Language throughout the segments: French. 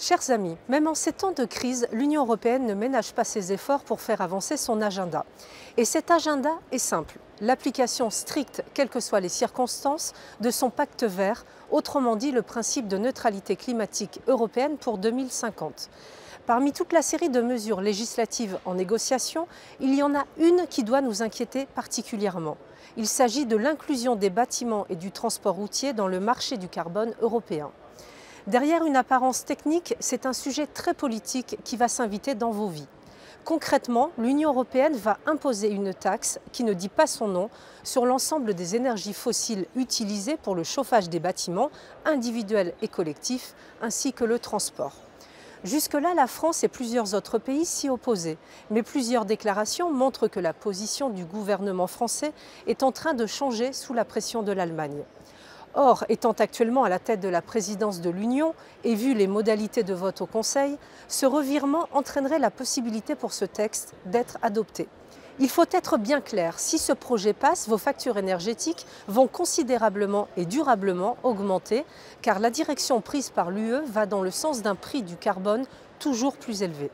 Chers amis, même en ces temps de crise, l'Union européenne ne ménage pas ses efforts pour faire avancer son agenda. Et cet agenda est simple, l'application stricte, quelles que soient les circonstances, de son pacte vert, autrement dit le principe de neutralité climatique européenne pour 2050. Parmi toute la série de mesures législatives en négociation, il y en a une qui doit nous inquiéter particulièrement. Il s'agit de l'inclusion des bâtiments et du transport routier dans le marché du carbone européen. Derrière une apparence technique, c'est un sujet très politique qui va s'inviter dans vos vies. Concrètement, l'Union européenne va imposer une taxe, qui ne dit pas son nom, sur l'ensemble des énergies fossiles utilisées pour le chauffage des bâtiments, individuels et collectifs, ainsi que le transport. Jusque-là, la France et plusieurs autres pays s'y opposaient, mais plusieurs déclarations montrent que la position du gouvernement français est en train de changer sous la pression de l'Allemagne. Or, étant actuellement à la tête de la présidence de l'Union et vu les modalités de vote au Conseil, ce revirement entraînerait la possibilité pour ce texte d'être adopté. Il faut être bien clair, si ce projet passe, vos factures énergétiques vont considérablement et durablement augmenter, car la direction prise par l'UE va dans le sens d'un prix du carbone toujours plus élevé.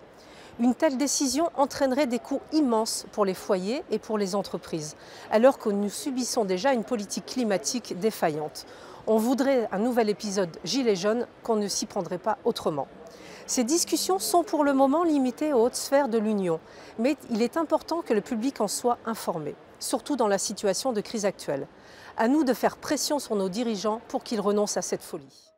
Une telle décision entraînerait des coûts immenses pour les foyers et pour les entreprises, alors que nous subissons déjà une politique climatique défaillante. On voudrait un nouvel épisode Gilets jaunes qu'on ne s'y prendrait pas autrement. Ces discussions sont pour le moment limitées aux hautes sphères de l'Union, mais il est important que le public en soit informé, surtout dans la situation de crise actuelle. À nous de faire pression sur nos dirigeants pour qu'ils renoncent à cette folie.